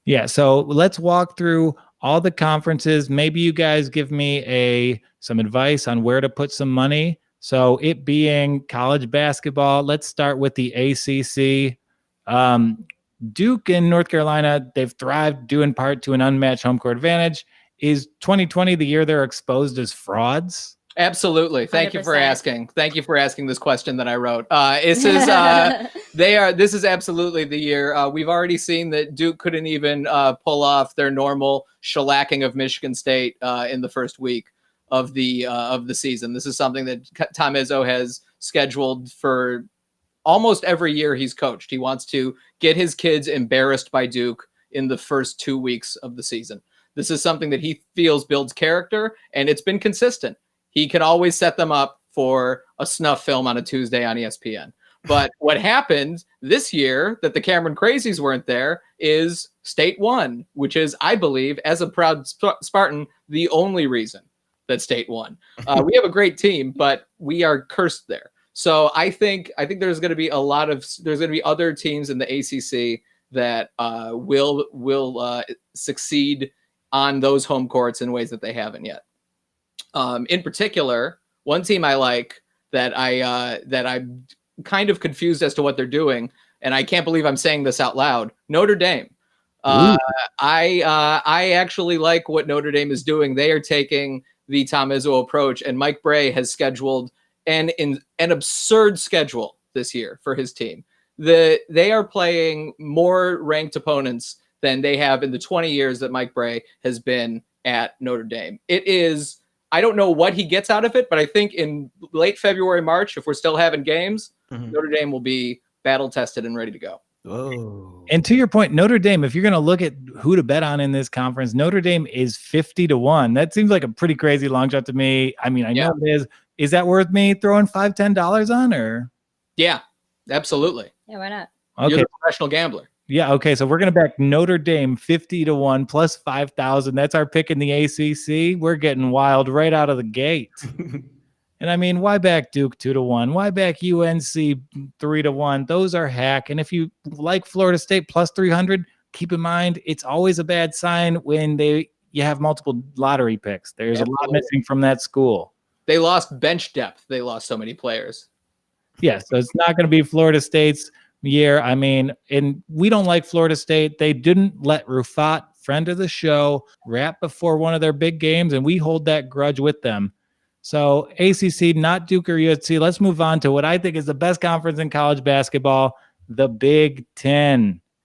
Yeah, so let's walk through all the conferences. Maybe you guys give me some advice on where to put some money. So it being college basketball, let's start with the ACC. Duke and North Carolina, they've thrived due in part to an unmatched home court advantage. Is 2020 the year they're exposed as frauds? Absolutely. Thank 100%. You for asking. Thank you for asking this question that I wrote. This is absolutely the year. We've already seen that Duke couldn't even pull off their normal shellacking of Michigan State in the first week of the season. This is something that Tom Izzo has scheduled for almost every year he's coached. He wants to get his kids embarrassed by Duke in the first 2 weeks of the season. This is something that he feels builds character, and it's been consistent. He can always set them up for a snuff film on a Tuesday on ESPN. But what happened this year that the Cameron Crazies weren't there is State won, which is, I believe, as a proud Spartan, the only reason that State won. We have a great team, but we are cursed there. So I think there's going to be other teams in the ACC that will succeed on those home courts in ways that they haven't yet. In particular, one team I like that I'm kind of confused as to what they're doing, and I can't believe I'm saying this out loud. Notre Dame. I actually like what Notre Dame is doing. They are taking the Tom Izzo approach, and Mike Bray has scheduled an absurd schedule this year for his team. They are playing more ranked opponents than they have in the 20 years that Mike Bray has been at Notre Dame. It is, I don't know what he gets out of it, but I think in late February, March, if we're still having games, Notre Dame will be battle tested and ready to go. Oh. And to your point, Notre Dame, if you're going to look at who to bet on in this conference, Notre Dame is 50-1. That seems like a pretty crazy long shot to me. I mean, I know it is. Is that worth me throwing $5, $10 on, or? Yeah, absolutely. Yeah, why not? Okay. You're a professional gambler. Yeah, okay, so we're going to back Notre Dame 50-1 plus 5,000. That's our pick in the ACC. We're getting wild right out of the gate. And I mean, why back Duke 2-1? Why back UNC 3-1? Those are hack. And if you like Florida State plus 300, keep in mind it's always a bad sign when you have multiple lottery picks. There's a lot missing from that school. They lost bench depth. They lost so many players. Yeah, so it's not going to be Florida State's year. I mean, and we don't like Florida State. They didn't let Rufat, friend of the show, rap before one of their big games, and we hold that grudge with them. So ACC, not Duke or USC. Let's move on to what I think is the best conference in college basketball, the Big Ten.